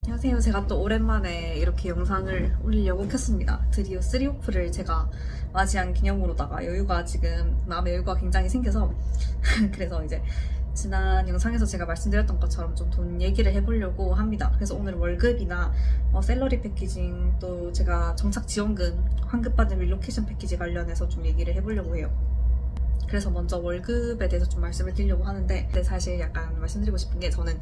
안녕하세요. 제가 또 오랜만에 이렇게 영상을 올리려고 켰습니다. 드디어 3오프를 제가 맞이한 기념으로다가 마음의 여유가 굉장히 생겨서 그래서 이제 지난 영상에서 제가 말씀드렸던 것처럼 좀 돈 얘기를 해보려고 합니다. 그래서 오늘 월급이나 샐러리 패키징 또 제가 정착 지원금 환급받은 릴로케이션 패키지 관련해서 좀 얘기를 해보려고 해요. 그래서 먼저 월급에 대해서 좀 말씀을 드리려고 하는데, 근데 사실 약간 말씀드리고 싶은 게, 저는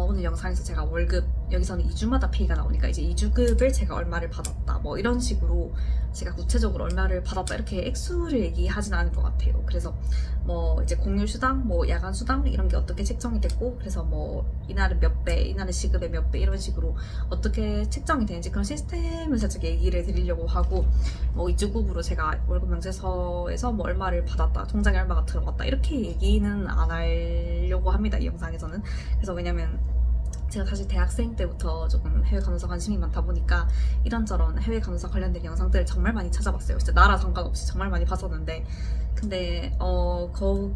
오늘 영상에서 제가 월급, 여기서는 2주마다 페이가 나오니까 이제 2주급을 제가 얼마를 받았다 뭐 이런 식으로 제가 구체적으로 얼마를 받았다 이렇게 액수를 얘기하진 않을 것 같아요. 그래서 뭐 이제 공휴 수당, 뭐 야간 수당 이런 게 어떻게 책정이 됐고, 그래서 뭐 이날은 몇 배, 이날은 시급의 몇 배 이런 식으로 어떻게 책정이 되는지 그런 시스템을 살짝 얘기를 드리려고 하고, 뭐 2주급으로 제가 월급 명세서에서 뭐 얼마를 받았다, 통장에 얼마가 들어갔다 이렇게 얘기는 안 하려고 합니다, 이 영상에서는. 그래서 왜냐면 제가 사실 대학생 때부터 조금 해외 간호사 관심이 많다 보니까 이런저런 해외 간호사 관련된 영상들을 정말 많이 찾아봤어요. 진짜 나라 상관없이 정말 많이 봤었는데, 근데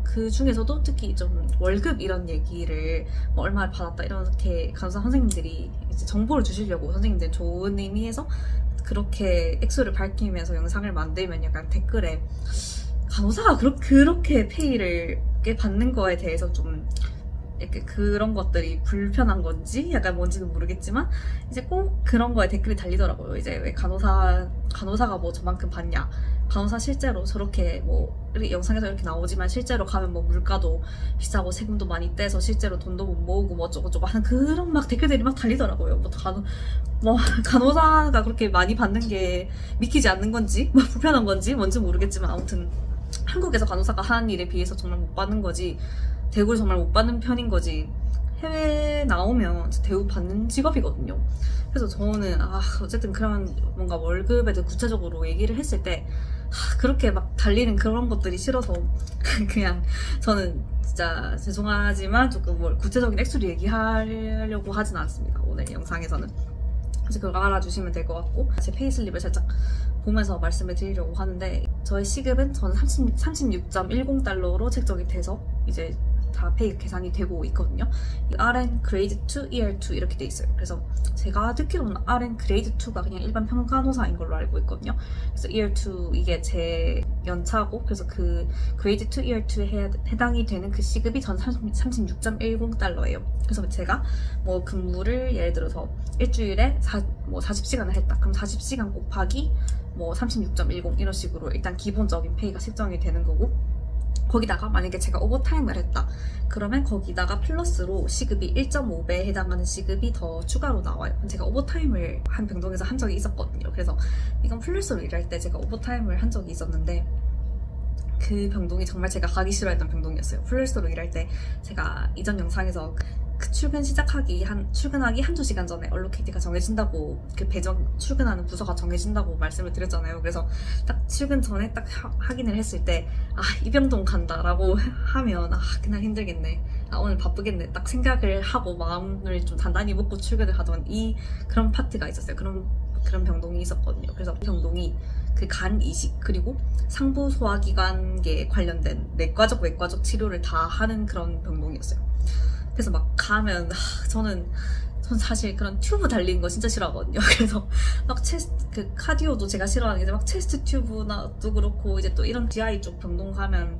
그 중에서도 특히 좀 월급 이런 얘기를 뭐 얼마를 받았다 이렇게 간호사 선생님들이 이제 정보를 주시려고, 선생님들 좋은 의미에서 그렇게 액수를 밝히면서 영상을 만들면 약간 댓글에 간호사가 그렇게 페이를 꽤 받는 거에 대해서 좀 이렇게 그런 것들이 불편한 건지 약간 뭔지는 모르겠지만 이제 꼭 그런 거에 댓글이 달리더라고요. 이제 왜 간호사가 뭐 저만큼 받냐, 간호사 실제로 저렇게 뭐 이렇게 영상에서 이렇게 나오지만 실제로 가면 뭐 물가도 비싸고 세금도 많이 떼서 실제로 돈도 못 모으고 뭐 어쩌고저쩌고 하는 그런 막 댓글들이 막 달리더라고요. 뭐 간호사가 그렇게 많이 받는 게 믿기지 않는 건지 뭐 불편한 건지 뭔지 모르겠지만, 아무튼 한국에서 간호사가 하는 일에 비해서 정말 못 받는 거지, 대우를 정말 못 받는 편인 거지, 해외 나오면 대우 받는 직업이거든요. 그래서 저는 어쨌든 그런 뭔가 월급에 대해 구체적으로 얘기를 했을 때 그렇게 막 달리는 그런 것들이 싫어서 그냥 저는 진짜 죄송하지만 조금 뭘 구체적인 액수를 얘기하려고 하진 않습니다, 오늘 영상에서는. 그래서 그거 알아주시면 될 것 같고, 제 페이슬립을 살짝 보면서 말씀을 드리려고 하는데, 저의 시급은 저는 36.10달러로 책정이 돼서 이제 다 페이 계산이 되고 있거든요. RN 그레이드 2, ER2 이렇게 돼 있어요. 그래서 제가 듣기로는 RN 그레이드 2가 그냥 일반 평간호사인 걸로 알고 있거든요. 그래서 ER2 이게 제 연차고, 그래서 그 그레이드 2, ER2에 해당이 되는 그 시급이 전 36.10달러예요. 그래서 제가 뭐 근무를 예를 들어서 일주일에 40시간을 했다. 그럼 40시간 곱하기 뭐 36.10 이런 식으로 일단 기본적인 페이가 책정이 되는 거고, 거기다가 만약에 제가 오버타임을 했다 그러면 거기다가 플러스로 시급이 1.5배에 해당하는 시급이 더 추가로 나와요. 제가 오버타임을 한 병동에서 한 적이 있었거든요. 그래서 이건 플러스로 일할 때 제가 오버타임을 한 적이 있었는데, 그 병동이 정말 제가 가기 싫어했던 병동이었어요. 플러스로 일할 때 제가 이전 영상에서 그 출근하기 한두 시간 전에 얼로케이트가 정해진다고, 그 출근하는 부서가 정해진다고 말씀을 드렸잖아요. 그래서 딱 출근 전에 딱 확인을 했을 때, 이 병동 간다라고 하면, 그날 힘들겠네, 오늘 바쁘겠네, 딱 생각을 하고 마음을 좀 단단히 먹고 출근을 하던 그런 파트가 있었어요. 그런 병동이 있었거든요. 그래서 병동이 그 간 이식 그리고 상부 소화기관계 관련된 내과적 외과적 치료를 다 하는 그런 병동이었어요. 그래서 막 가면 전 사실 그런 튜브 달리는 거 진짜 싫어하거든요. 그래서 막 그 카디오도 제가 싫어하는 게 막 체스트 튜브나도 그렇고, 이제 또 이런 GI 쪽 병동 가면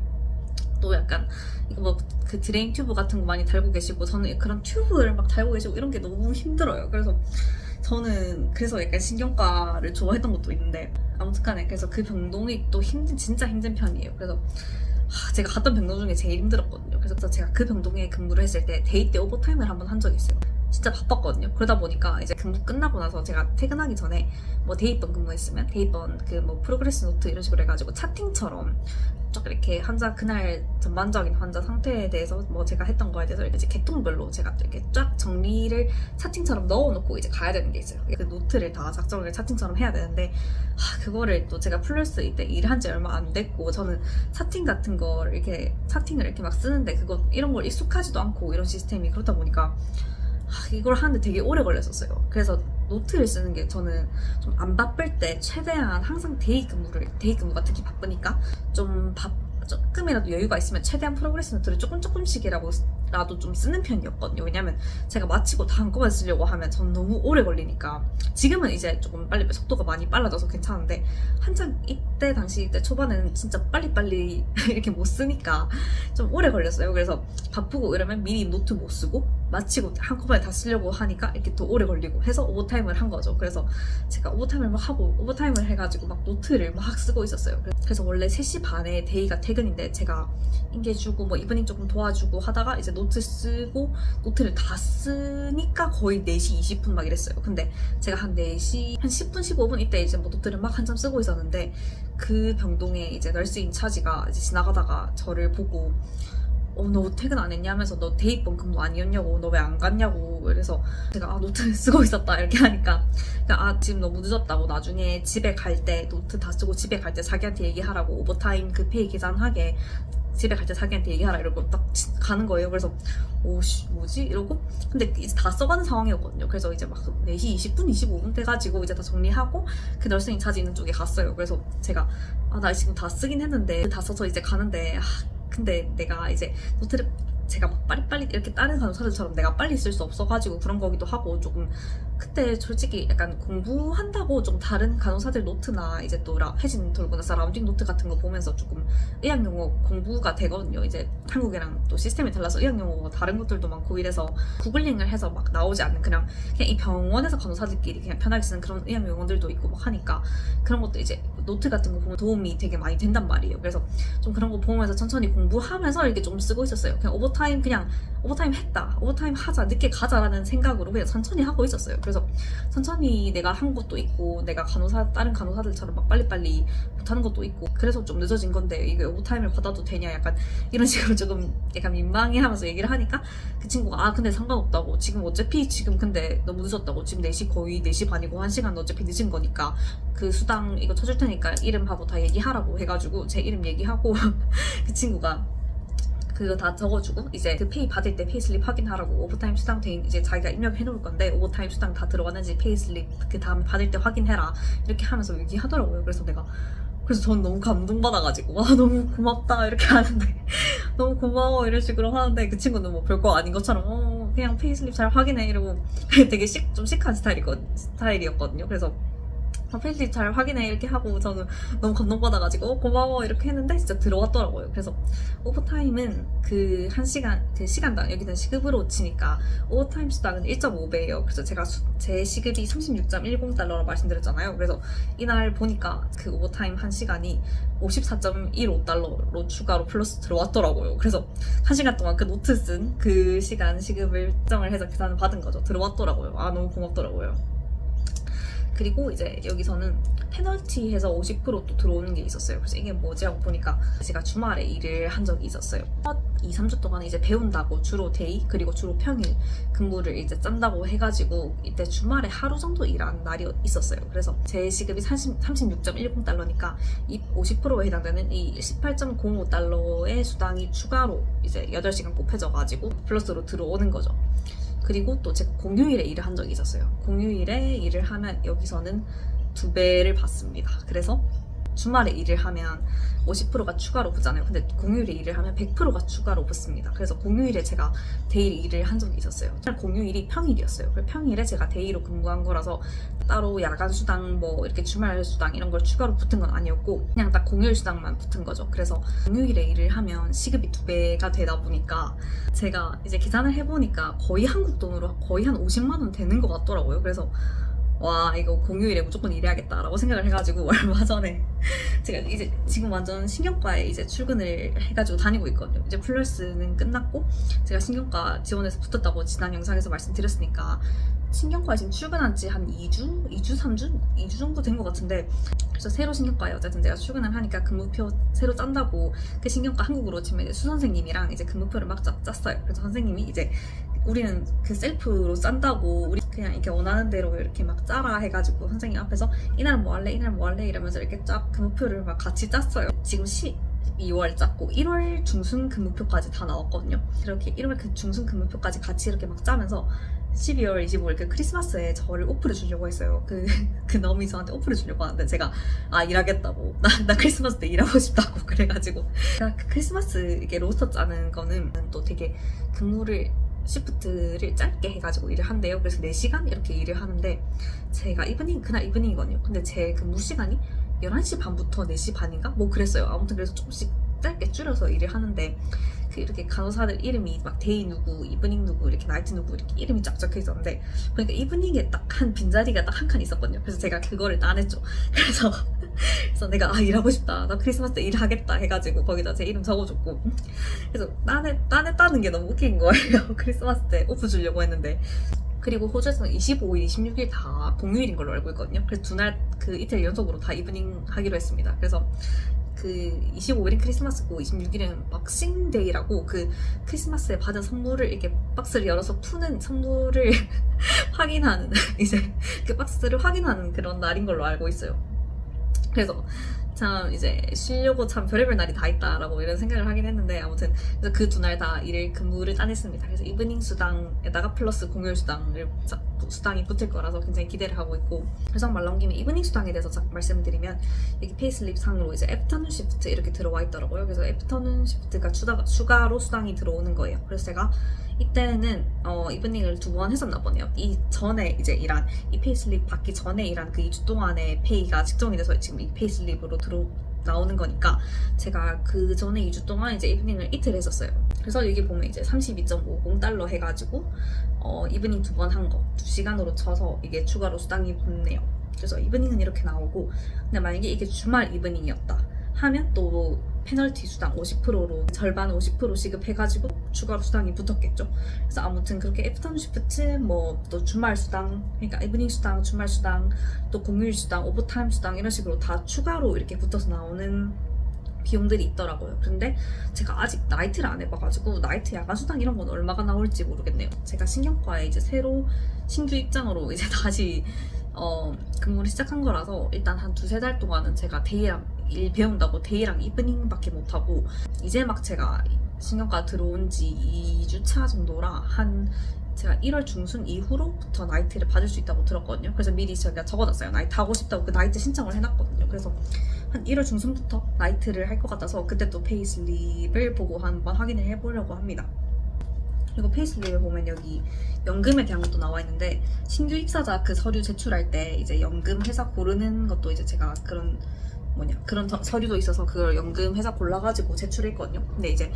또 약간 이거 뭐 그 드레인 튜브 같은 거 많이 달고 계시고, 저는 그런 튜브를 막 달고 계시고 이런 게 너무 힘들어요. 그래서 저는 약간 신경과를 좋아했던 것도 있는데, 아무튼간에 그래서 그 병동이 또 진짜 힘든 편이에요. 그래서 제가 갔던 병동 중에 제일 힘들었거든요. 그래서 제가 그 병동에 근무를 했을 때 데이 때 오버타임을 한번 한 적이 있어요. 진짜 바빴거든요. 그러다 보니까 이제 근무 끝나고 나서 제가 퇴근하기 전에 뭐 데이번 근무했으면 데이번 그 뭐 프로그레스 노트 이런 식으로 해가지고 차팅처럼 쭉 이렇게 그날 전반적인 환자 상태에 대해서 뭐 제가 했던 거에 대해서 이제 계통별로 제가 이렇게 쫙 정리를 차팅처럼 넣어놓고 이제 가야 되는 게 있어요. 그 노트를 다 작성을 차팅처럼 해야 되는데, 그거를 또 제가 플러스 이때 일한 지 얼마 안 됐고, 저는 차팅 같은 걸 차팅을 이렇게 막 쓰는데 이런 걸 익숙하지도 않고, 이런 시스템이 그렇다 보니까 이걸 하는데 되게 오래 걸렸었어요. 그래서 노트를 쓰는 게 저는 좀 안 바쁠 때 최대한 항상 데이 근무가 특히 바쁘니까 조금이라도 여유가 있으면 최대한 프로그레스 노트를 조금씩이라도 라도 좀 쓰는 편이었거든요. 왜냐면 제가 마치고 다 한꺼번에 쓰려고 하면 전 너무 오래 걸리니까. 지금은 이제 조금 빨리 속도가 많이 빨라져서 괜찮은데 한창 이때 당시 이때 초반에는 진짜 빨리빨리 이렇게 못 쓰니까 좀 오래 걸렸어요. 그래서 바쁘고 이러면 미리 노트 못 쓰고 마치고 한꺼번에 다 쓰려고 하니까 이렇게 또 오래 걸리고 해서 오버타임을 한 거죠. 그래서 제가 오버타임을 막 하고 오버타임을 해가지고 막 노트를 막 쓰고 있었어요. 그래서 원래 3시 반에 데이가 퇴근인데 제가 인계주고 뭐 이브닝 조금 도와주고 하다가 이제 노트 쓰고 노트를 다 쓰니까 거의 4시 20분 막 이랬어요. 근데 제가 한 4시 한 10분 15분 이때 이제 뭐 노트를 막 한참 쓰고 있었는데 그 병동에 이제 널스 인차지가 이제 지나가다가 저를 보고 너 퇴근 안 했냐 하면서 너 대입본 근무 아니었냐고 너 왜 안 갔냐고. 그래서 제가 노트 쓰고 있었다 이렇게 하니까 지금 너무 늦었다고 나중에 집에 갈 때 노트 다 쓰고 집에 갈 때 자기한테 얘기하라고 오버타임 그 페이 계산하게 집에 갈 때 자기한테 얘기하라 이러고 딱 가는 거예요. 그래서 오씨 뭐지 이러고 근데 이제 다 써가는 상황이었거든요. 그래서 이제 막 4시 20분 25분 돼가지고 이제 다 정리하고 그 널스인 차지 있는 쪽에 갔어요. 그래서 제가 나 지금 다 쓰긴 했는데 다 써서 이제 가는데 근데 내가 이제 노트를 제가 막 빨리빨리 이렇게 다른 간호사들처럼 내가 빨리 쓸 수 없어가지고 그런 거기도 하고 조금 그때 솔직히 약간 공부한다고 좀 다른 간호사들 노트나 이제 또 혜진 돌고 나서 라운딩 노트 같은 거 보면서 조금 의학용어 공부가 되거든요. 이제 한국이랑 또 시스템이 달라서 의학용어가 다른 것들도 많고 이래서 구글링을 해서 막 나오지 않는 그냥 이 병원에서 간호사들끼리 그냥 편하게 쓰는 그런 의학용어들도 있고 막 하니까 그런 것도 이제 노트 같은 거 보면 도움이 되게 많이 된단 말이에요. 그래서 좀 그런 거 보면서 천천히 공부하면서 이렇게 좀 쓰고 있었어요. 그냥 오버타임 했다. 오버타임 하자. 늦게 가자라는 생각으로 그냥 천천히 하고 있었어요. 그래서 천천히 내가 한 것도 있고 내가 다른 간호사들처럼 막 빨리빨리 못하는 것도 있고 그래서 좀 늦어진 건데 이게 오버타임을 받아도 되냐 약간 이런 식으로 조금 약간 민망해하면서 얘기를 하니까 그 친구가 근데 상관없다고 지금 어차피 지금 근데 너무 늦었다고 지금 4시 거의 4시 반이고 1시간 어차피 늦은 거니까 그 수당 이거 쳐줄 테니까 이름하고 다 얘기하라고 해가지고 제 이름 얘기하고 그 친구가 그거 다 적어주고 이제 그 페이 받을 때 페이슬립 확인하라고 오버타임 수당 돼 이제 자기가 입력해 놓을 건데 오버타임 수당 다 들어갔는지 페이슬립 그 다음에 받을 때 확인해라 이렇게 하면서 얘기하더라고요. 그래서 전 너무 감동받아가지고 너무 고맙다 이렇게 하는데 너무 고마워 이런 식으로 하는데 그 친구는 뭐 별거 아닌 것처럼 그냥 페이슬립 잘 확인해 이러고 되게 좀 시크한 스타일이었거든요. 그래서 페이슬립 잘 확인해 이렇게 하고 저는 너무 감동받아가지고 고마워 이렇게 했는데 진짜 들어왔더라고요. 그래서 오버타임은 그 1시간 그 시간당 여기는 시급으로 치니까 오버타임 수당은 1.5배예요. 그래서 제가 제 시급이 36.10달러라고 말씀드렸잖아요. 그래서 이날 보니까 그 오버타임 1시간이 54.15달러로 추가로 플러스 들어왔더라고요. 그래서 1시간 동안 그 노트 쓴 그 시간 시급을 측정을 해서 계산을 받은 거죠. 들어왔더라고요. 너무 고맙더라고요. 그리고 이제 여기서는 페널티해서 50%또 들어오는 게 있었어요. 그래서 이게 뭐지 하고 보니까 제가 주말에 일을 한 적이 있었어요. 첫 2, 3주 동안 이제 배운다고 주로 데이 그리고 주로 평일 근무를 이제 짠다고 해가지고 이때 주말에 하루 정도 일한 날이 있었어요. 그래서 제 시급이 36.10달러니까 이 50%에 해당되는 이 18.05달러의 수당이 추가로 이제 8시간 곱해져가지고 플러스로 들어오는 거죠. 그리고 또 제가 공휴일에 일을 한 적이 있었어요. 공휴일에 일을 하면 여기서는 2배를 받습니다. 그래서 주말에 일을 하면 50%가 추가로 붙잖아요. 근데 공휴일에 일을 하면 100%가 추가로 붙습니다. 그래서 공휴일에 제가 데이 일을 한 적이 있었어요. 공휴일이 평일이었어요. 그래서 평일에 제가 데이로 근무한 거라서 따로 야간 수당 뭐 이렇게 주말 수당 이런 걸 추가로 붙은 건 아니었고 그냥 딱 공휴일 수당만 붙은 거죠. 그래서 공휴일에 일을 하면 시급이 2배가 되다 보니까 제가 이제 계산을 해보니까 거의 한국 돈으로 거의 한 50만 원 되는 것 같더라고요. 그래서 와 이거 공휴일에 무조건 일해야겠다라고 생각을 해가지고 얼마 전에 제가 이제 지금 완전 신경과에 이제 출근을 해가지고 다니고 있거든요. 이제 플러스는 끝났고 제가 신경과 지원해서 붙었다고 지난 영상에서 말씀드렸으니까 신경과에 지금 출근한 지 한 2주? 2주 정도 된 것 같은데 그래서 새로 신경과에 어쨌든 제가 출근을 하니까 근무표 새로 짠다고 그 신경과 한국으로 치면 이제 수선생님이랑 이제 근무표를 막 짰어요. 그래서 선생님이 이제 우리는 그 셀프로 짠다고 우리 그냥 이렇게 원하는 대로 이렇게 막 짜라 해가지고 선생님 앞에서 이날은 뭐 할래 이날은 뭐 할래 이러면서 이렇게 쫙 근무표를 막 같이 짰어요. 지금 12월 짰고 1월 중순 근무표까지 다 나왔거든요. 이렇게 1월 그 중순 근무표까지 같이 이렇게 막 짜면서 12월 25일 그 크리스마스에 저를 오프를 주려고 했어요. 그 너미 저한테 오프를 주려고 하는데 제가 일하겠다고 나 크리스마스 때 일하고 싶다고 그래가지고 그 크리스마스 이게 로스터 짜는 거는 또 되게 근무를 시프트를 짧게 해가지고 일을 한대요. 그래서 4시간 이렇게 일을 하는데 제가 그날 이브닝이거든요. 근데 제 근무 시간이 11시 반부터 4시 반인가? 뭐 그랬어요. 아무튼 그래서 조금씩 짧게 줄여서 일을 하는데 이렇게 간호사들 이름이 막 데이 누구, 이브닝 누구, 이렇게 나이트 누구 이렇게 이름이 쫙 적혀 있었는데 보니까 이브닝에 딱 한 빈자리가 딱 한 칸 있었거든요. 그래서 제가 그거를 따냈죠. 그래서 내가 일하고 싶다. 나 크리스마스 때 일하겠다 해가지고 거기다 제 이름 적어줬고 그래서 따냈다는 게 너무 웃긴 거예요. 크리스마스 때 오프 주려고 했는데 그리고 호주에서는 25일, 26일 다 공휴일인 걸로 알고 있거든요. 그래서 그 이틀 연속으로 다 이브닝 하기로 했습니다. 그래서 그 25일은 크리스마스고 26일은 박싱데이라고 그 크리스마스에 받은 선물을 이렇게 박스를 열어서 푸는 선물을 확인하는 이제 그 박스를 확인하는 그런 날인 걸로 알고 있어요. 그래서 참 이제 쉬려고 참 별의별 날이 다 있다라고 이런 생각을 하긴 했는데 아무튼 그래서 그 두 날 다 근무를 따냈습니다. 그래서 이브닝 수당에다가 플러스 공휴일 수당이 붙을 거라서 굉장히 기대를 하고 있고 그래서 말 나온 김에 이브닝 수당에 대해서 말씀을 드리면 여기 페이슬립 상으로 이제 애프터눈 시프트 이렇게 들어와 있더라고요. 그래서 애프터눈 시프트가 추가로 수당이 들어오는 거예요. 그래서 제가 이때는 이브닝을 2번 했었나 보네요. 이 전에 이제 일한 이 페이슬립 받기 전에 일한 그 2주 동안의 페이가 측정이 돼서 지금 이 페이슬립으로 나오는 거니까 제가 그 전에 2주 동안 이제 이브닝을 이틀 했었어요. 그래서 여기 보면 이제 32.50달러 해가지고 이브닝 2번 한 거 2시간으로 쳐서 이게 추가로 수당이 붙네요. 그래서 이브닝은 이렇게 나오고 근데 만약에 이게 주말 이브닝이었다 하면 또 페널티 수당 50%로 절반 50% 지급해가지고 추가로 수당이 붙었겠죠. 그래서 아무튼 그렇게 애프터눈 시프트 뭐 또 주말 수당 그러니까 이브닝 수당, 주말 수당, 또 공휴일 수당, 오버타임 수당 이런 식으로 다 추가로 이렇게 붙어서 나오는 비용들이 있더라고요. 근데 제가 아직 나이트를 안 해봐가지고 나이트 야간 수당 이런 건 얼마가 나올지 모르겠네요. 제가 신경과에 이제 새로 신규 입장으로 이제 다시 근무를 시작한 거라서 일단 한 2-3달 동안은 제가 데이랑 일 배운다고 데이랑 이브닝밖에 못하고 이제 막 제가 신경과 들어온 지 2주차 정도라 제가 1월 중순 이후로부터 나이트를 받을 수 있다고 들었거든요. 그래서 미리 제가 적어놨어요. 나이트 하고 싶다고 그 나이트 신청을 해놨거든요. 그래서 한 1월 중순부터 나이트를 할 것 같아서 그때 또 페이슬립을 보고 한번 확인을 해보려고 합니다. 그리고 페이슬립을 보면 여기 연금에 대한 것도 나와 있는데 신규 입사자 그 서류 제출할 때 이제 연금 회사 고르는 것도 이제 제가 그런 서류도 있어서 그걸 연금 회사 골라가지고 제출했거든요. 근데 이제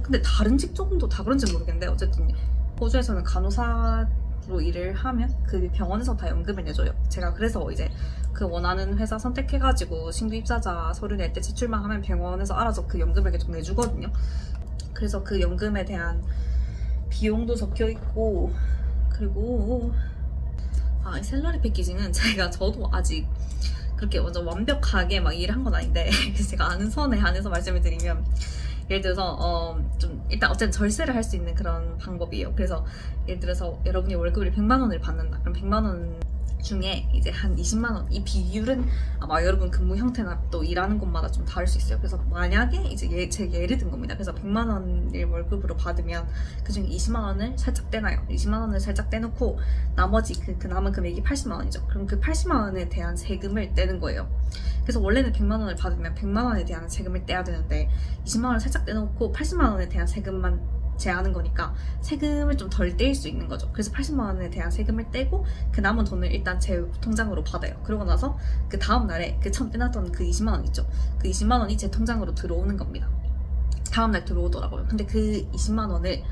근데 다른 직종도 다 그런지 모르겠는데 어쨌든 호주에서는 간호사로 일을 하면 그 병원에서 다 연금을 내줘요. 제가 그래서 이제 그 원하는 회사 선택해가지고 신규 입사자 서류 낼 때 제출만 하면 병원에서 알아서 그 연금을 계속 내주거든요. 그래서 그 연금에 대한 비용도 적혀 있고 그리고 이 샐러리 패키징은 저도 아직 그렇게 완전 완벽하게 막 일을 한 건 아닌데 제가 아는 선에 한해서 말씀을 드리면 예를 들어서 좀 일단 어쨌든 절세를 할 수 있는 그런 방법이에요. 그래서 예를 들어서 여러분이 월급을 100만 원을 받는다. 그럼 100만 원 중에 이제 한 20만 원 이 비율은 아마 여러분 근무 형태나 또 일하는 곳마다 좀 다를 수 있어요. 그래서 만약에 이제 제 예를 든 겁니다. 그래서 100만 원을 월급으로 받으면 그중에 20만 원을 살짝 떼놔요. 20만 원을 살짝 떼놓고 나머지 그 남은 금액이 80만 원이죠. 그럼 그 80만 원에 대한 세금을 떼는 거예요. 그래서 원래는 100만 원을 받으면 100만 원에 대한 세금을 떼야 되는데 20만 원을 살짝 떼놓고 80만 원에 대한 세금만 제하는 거니까 세금을 좀 덜 떼일 수 있는 거죠. 그래서 80만 원에 대한 세금을 떼고 그 남은 돈을 일단 제 통장으로 받아요. 그러고 나서 그 다음 날에 그 처음 떼놨던 그 20만 원 있죠. 그 20만 원이 제 통장으로 들어오는 겁니다. 다음날 들어오더라고요. 근데 그 20만 원을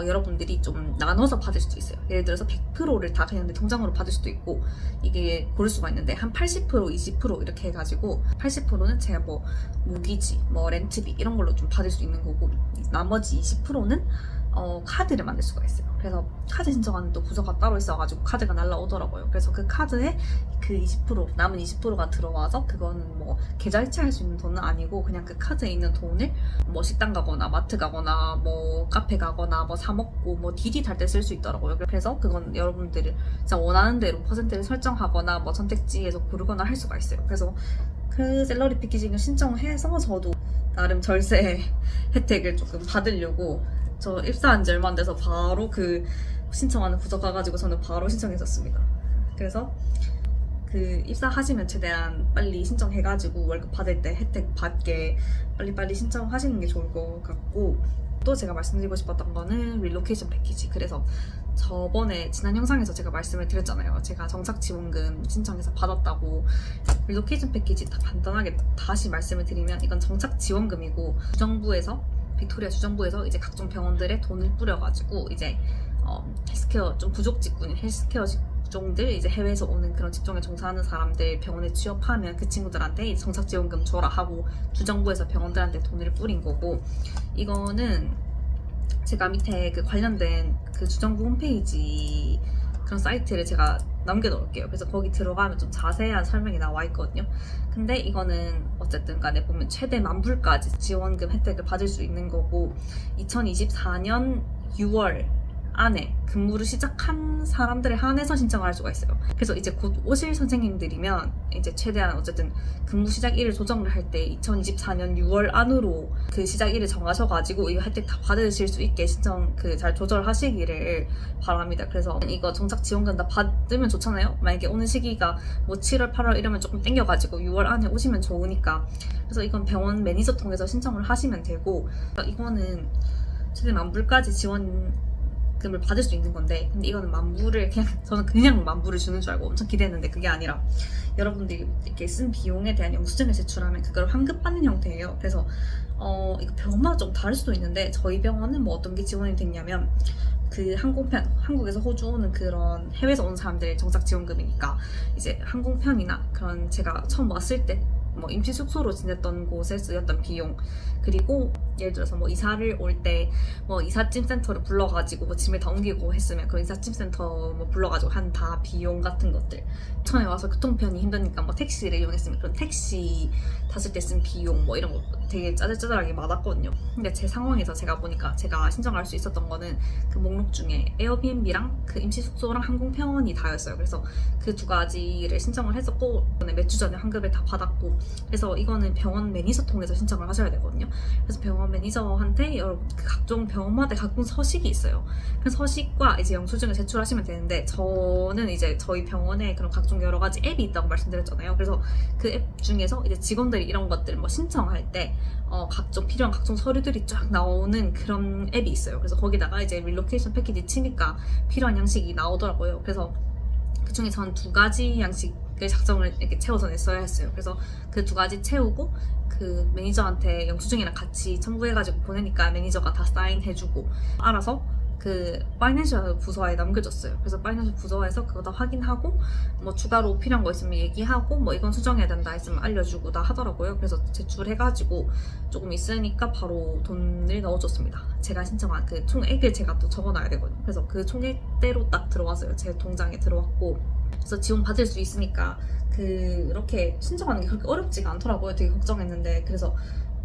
여러분들이 좀 나눠서 받을 수도 있어요. 예를 들어서 100%를 다 그냥 내 통장으로 받을 수도 있고 이게 고를 수가 있는데 한 80%, 20% 이렇게 해가지고 80%는 제가 뭐 무기지, 뭐 렌트비 이런 걸로 좀 받을 수 있는 거고 나머지 20%는 카드를 만들 수가 있어요. 그래서 카드 신청하는 또 부서가 따로 있어가지고 카드가 날라오더라고요. 그래서 그 카드에 그 20% 남은 20%가 들어와서 그거는 뭐 계좌 이체할 수 있는 돈은 아니고 그냥 그 카드에 있는 돈을 뭐 식당 가거나 마트 가거나 뭐 카페 가거나 뭐 사 먹고 뭐 디디 탈 때 쓸 수 있더라고요. 그래서 그건 여러분들이 진짜 원하는 대로 퍼센트를 설정하거나 뭐 선택지에서 고르거나 할 수가 있어요. 그래서 그 샐러리 패키징을 신청해서 저도 나름 절세 혜택을 조금 받으려고 저 입사한 지 얼마 안 돼서 바로 그 신청하는 부서 가가지고 저는 바로 신청했었습니다. 그래서 그 입사하시면 최대한 빨리 신청해가지고 월급 받을 때 혜택 받게 빨리빨리 신청하시는 게 좋을 것 같고, 또 제가 말씀드리고 싶었던 거는 릴로케이션 패키지. 그래서 저번에 지난 영상에서 제가 말씀을 드렸잖아요. 제가 정착 지원금 신청해서 받았다고. 릴로케이션 패키지 다 간단하게 다시 말씀을 드리면, 이건 정착 지원금이고 주정부에서, 빅토리아 주정부에서 이제 각종 병원들에 돈을 뿌려가지고 이제 헬스케어 좀 부족 직군인 헬스케어 직종들, 이제 해외에서 오는 그런 직종에 종사하는 사람들 병원에 취업하면 그 친구들한테 이제 정착 지원금 줘라 하고 주정부에서 병원들한테 돈을 뿌린 거고, 이거는 제가 밑에 그 관련된 그 주정부 홈페이지 그런 사이트를 제가 남겨놓을게요. 그래서 거기 들어가면 좀 자세한 설명이 나와 있거든요. 근데 이거는 어쨌든 간에 보면 최대 10,000불까지 지원금 혜택을 받을 수 있는 거고, 2024년 6월 안에 근무를 시작한 사람들에 한해서 신청을 할 수가 있어요. 그래서 이제 곧 오실 선생님들이면 이제 최대한 어쨌든 근무 시작일을 조정을 할 때 2024년 6월 안으로 그 시작일을 정하셔가지고 이 혜택 다 받으실 수 있게 신청 잘 조절하시기를 바랍니다. 그래서 이거 정착 지원금 다 받으면 좋잖아요. 만약에 오는 시기가 뭐 7월, 8월 이러면 조금 땡겨가지고 6월 안에 오시면 좋으니까. 그래서 이건 병원 매니저 통해서 신청을 하시면 되고, 이거는 최대 10,000불까지 지원금을 받을 수 있는 건데, 근데 이거는 10,000불을 저는 그냥 10,000불을 주는 줄 알고 엄청 기대했는데 그게 아니라 여러분들이 이렇게 쓴 비용에 대한 영수증을 제출하면 그걸 환급받는 형태예요. 그래서 이거 병원마다 좀 다를 수도 있는데, 저희 병원은 뭐 어떤 게 지원이 됐냐면, 그 항공편, 한국에서 호주 오는 그런 해외에서 온 사람들의 정착 지원금이니까 이제 항공편이나 그런 제가 처음 왔을 때 뭐 임시 숙소로 지냈던 곳에 쓰였던 비용, 그리고 예를 들어서 뭐 이사를 올 때 뭐 이삿짐 센터를 불러가지고 뭐 짐을 다 옮기고 했으면 그 이삿짐 센터 뭐 불러가지고 한 다 비용 같은 것들, 처음에 와서 교통편이 힘드니까 뭐 택시를 이용했으면 그런 택시 탔을 때 쓴 비용, 뭐 이런 거 되게 짜잘짜잘하게 많았거든요. 근데 제 상황에서 제가 보니까 제가 신청할 수 있었던 거는 그 목록 중에 에어비앤비랑 그 임시 숙소랑 항공편이 다였어요. 그래서 그 두 가지를 신청을 했었고, 몇 주 전에 환급을 다 받았고, 그래서 이거는 병원 매니저 통해서 신청을 하셔야 되거든요. 그래서 병원 매니저한테 여러분 그 각종 병원마다 각종 서식이 있어요. 그 서식과 이제 영수증을 제출하시면 되는데, 저는 이제 저희 병원에 그런 각종 여러 가지 앱이 있다고 말씀드렸잖아요. 그래서 그 앱 중에서 이제 직원들이 이런 것들 뭐 신청할 때 각종 필요한 각종 서류들이 쫙 나오는 그런 앱이 있어요. 그래서 거기다가 이제 릴로케이션 패키지 치니까 필요한 양식이 나오더라고요. 그래서 그 중에 전 2가지 양식을 작성을 이렇게 채워서 냈어야 했어요. 그래서 그 2가지 채우고 그 매니저한테 영수증이랑 같이 첨부해가지고 보내니까 매니저가 다 사인해주고 알아서 그 파이낸셜 부서에 남겨줬어요. 그래서 파이낸셜 부서에서 그거 다 확인하고 뭐 추가로 필요한 거 있으면 얘기하고 뭐 이건 수정해야 된다 했으면 알려주고 다 하더라고요. 그래서 제출해가지고 조금 있으니까 바로 돈을 넣어줬습니다. 제가 신청한 그 총액을 제가 또 적어놔야 되거든요. 그래서 그 총액대로 딱 들어왔어요. 제 통장에 들어왔고, 그래서 지원 받을 수 있으니까 그렇게 신청하는 게 그렇게 어렵지가 않더라고요. 되게 걱정했는데. 그래서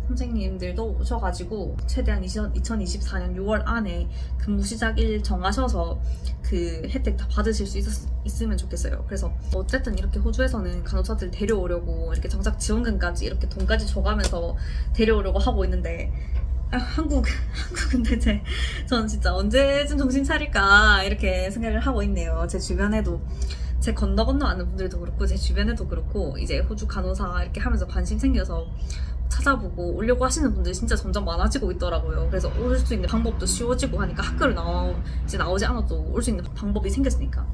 선생님들도 오셔가지고 최대한 2024년 6월 안에 근무 시작일 정하셔서 그 혜택 다 받으실 수 있으면 좋겠어요. 그래서 어쨌든 이렇게 호주에서는 간호사들 데려오려고 이렇게 정착 지원금까지 이렇게 돈까지 줘가면서 데려오려고 하고 있는데, 한국은 대체 저는 진짜 언제쯤 정신 차릴까 이렇게 생각을 하고 있네요. 제 주변에도 제 건너 아는 분들도 그렇고 제 주변에도 그렇고 이제 호주 간호사 이렇게 하면서 관심 생겨서 찾아보고 오려고 하시는 분들이 진짜 점점 많아지고 있더라고요. 그래서 올 수 있는 방법도 쉬워지고 하니까 학교를 나오지 않아도 올 수 있는 방법이 생겼으니까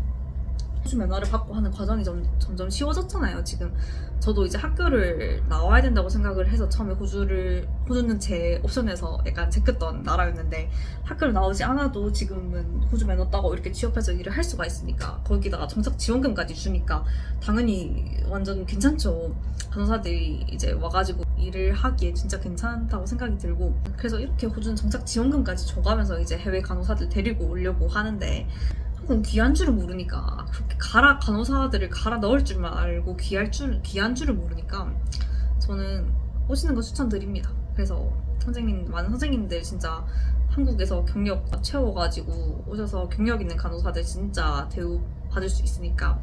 호주 면허를 받고 하는 과정이 점점 쉬워졌잖아요. 지금 저도 이제 학교를 나와야 된다고 생각을 해서 처음에 호주는 제 옵션에서 약간 제꼈던 나라였는데, 학교를 나오지 않아도 지금은 호주 면허 따고 이렇게 취업해서 일을 할 수가 있으니까, 거기다가 정착 지원금까지 주니까 당연히 완전 괜찮죠. 간호사들이 이제 와가지고 일을 하기에 진짜 괜찮다고 생각이 들고, 그래서 이렇게 호주는 정착 지원금까지 줘가면서 이제 해외 간호사들 데리고 오려고 하는데, 귀한 줄을 모르니까, 그렇게 간호사들을 갈아 넣을 줄만 알고 귀한 줄을 모르니까 저는 오시는 거 추천드립니다. 그래서 많은 선생님들 진짜 한국에서 경력 채워가지고 오셔서 경력 있는 간호사들 진짜 대우 받을 수 있으니까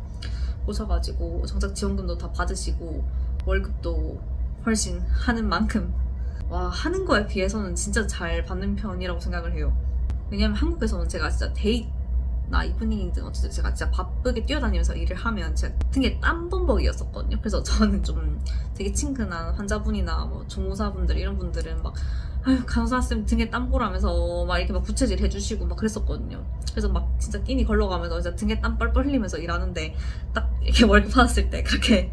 오셔가지고 정착 지원금도 다 받으시고 월급도 훨씬 하는 만큼 하는 거에 비해서는 진짜 잘 받는 편이라고 생각을 해요. 왜냐면 한국에서는 제가 진짜 나 이브닝이든 어쨌든 제가 진짜 바쁘게 뛰어다니면서 일을 하면 제가 등에 땀범벅이었었거든요. 그래서 저는 좀 되게 친근한 환자분이나 뭐 조무사분들 이런 분들은 막 아유 간호사쌤 등에 땀 보라면서 막 이렇게 막 부채질 해주시고 막 그랬었거든요. 그래서 막 진짜 끼니 걸러가면서 진짜 등에 땀 뻘뻘 흘리면서 일하는데 딱 이렇게 월급 받았을 때 그렇게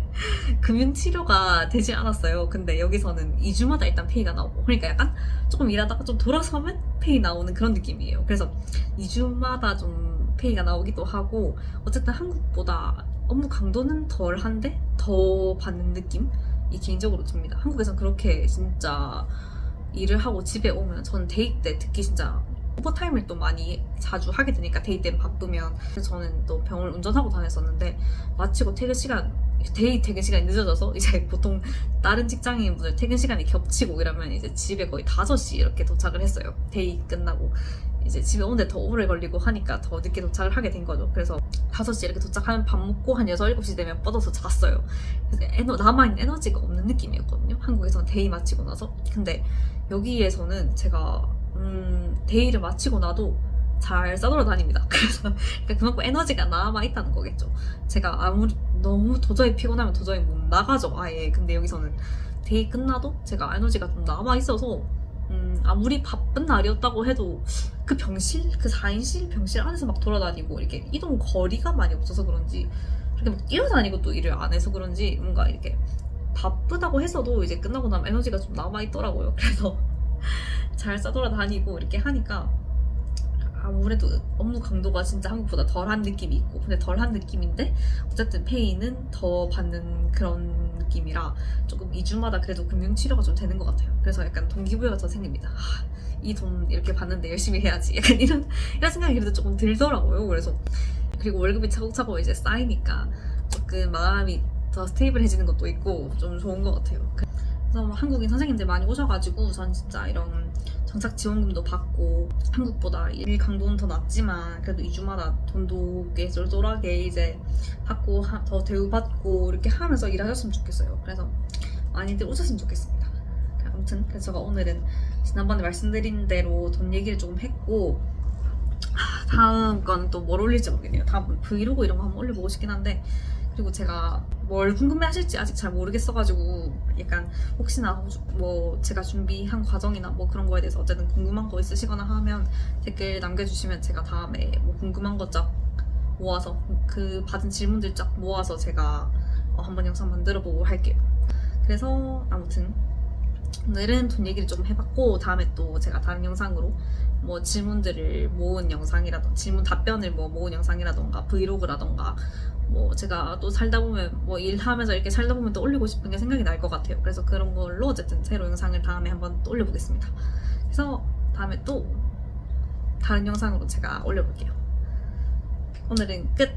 금융치료가 되지 않았어요. 근데 여기서는 2주마다 일단 페이가 나오고 그러니까 약간 조금 일하다가 좀 돌아서면 페이 나오는 그런 느낌이에요. 그래서 2주마다 좀 페이가 나오기도 하고 어쨌든 한국보다 업무 강도는 덜한데 더 받는 느낌이 개인적으로 듭니다. 한국에선 그렇게 진짜 일을 하고 집에 오면 전 데이 때 특히 진짜 오버타임을 또 많이 자주 하게 되니까 데이 때는 바쁘면 그래서 저는 또 병원을 운전하고 다녔었는데 마치고 데이 퇴근 시간이 늦어져서 이제 보통 다른 직장인분들 퇴근 시간이 겹치고 이러면 이제 집에 거의 5시 이렇게 도착을 했어요. 데이 끝나고 이제 집에 오는데 더 오래 걸리고 하니까 더 늦게 도착을 하게 된 거죠. 그래서 5시 이렇게 도착하면 밥 먹고 한 6, 7시 되면 뻗어서 잤어요. 그래서 남아있는 에너지가 없는 느낌이었거든요. 한국에서는 데이 마치고 나서. 근데 여기에서는 제가 데이를 마치고 나도 잘 싸돌아다닙니다. 그래서 그러니까 그만큼 에너지가 남아있다는 거겠죠. 제가 아무리 너무 도저히 피곤하면 도저히 못 나가죠, 아예. 근데 여기서는 데이 끝나도 제가 에너지가 좀 남아있어서 아무리 바쁜 날이었다고 해도 그 4인실 병실 안에서 막 돌아다니고 이렇게 이동 거리가 많이 없어서 그런지 그렇게 막 뛰어다니고 또 일을 안 해서 그런지 뭔가 이렇게 바쁘다고 해서도 이제 끝나고 나면 에너지가 좀 남아있더라고요. 그래서 잘 싸돌아다니고 이렇게 하니까 아무래도 업무 강도가 진짜 한국보다 덜한 느낌이 있고 근데 덜한 느낌인데 어쨌든 페이는 더 받는 그런 느낌이라 조금 2주마다 그래도 금융치료가 좀 되는 것 같아요. 그래서 약간 동기부여가 더 생깁니다. 이 돈 이렇게 받는데 열심히 해야지 약간 이런 생각이 그래도 조금 들더라고요. 그래서 그리고 월급이 차곡차곡 이제 쌓이니까 조금 마음이 더 스테이블해지는 것도 있고 좀 좋은 것 같아요. 그래서 한국인 선생님들 많이 오셔가지고 전 진짜 이런 정착 지원금도 받고 한국보다 일 강도는 더 낮지만 그래도 2주마다 돈도 꽤 쏠쏠하게 이제 받고 더 대우받고 이렇게 하면서 일하셨으면 좋겠어요. 그래서 많이들 오셨으면 좋겠습니다. 아무튼 그래서 제가 오늘은 지난번에 말씀드린 대로 돈 얘기를 조금 했고 다음 건 또 뭘 올릴지 모르겠네요. 다음 브이로그 이런 거 한번 올려보고 싶긴 한데 그리고 제가 뭘 궁금해하실지 아직 잘 모르겠어가지고 약간 혹시나 뭐 제가 준비한 과정이나 뭐 그런 거에 대해서 어쨌든 궁금한 거 있으시거나 하면 댓글 남겨주시면 제가 다음에 뭐 궁금한 거 쫙 모아서 그 받은 질문들 쫙 모아서 제가 한번 영상 만들어보고 할게요. 그래서 아무튼 오늘은 돈 얘기를 좀 해봤고 다음에 또 제가 다른 영상으로 뭐 질문들을 모은 영상이라던가 질문 답변을 뭐 모은 영상이라던가 브이로그라던가 뭐 제가 또 살다 보면 뭐 일하면서 이렇게 살다 보면 또 올리고 싶은 게 생각이 날 것 같아요. 그래서 그런 걸로 어쨌든 새로 영상을 다음에 한번 또 올려보겠습니다. 그래서 다음에 또 다른 영상으로 제가 올려볼게요. 오늘은 끝!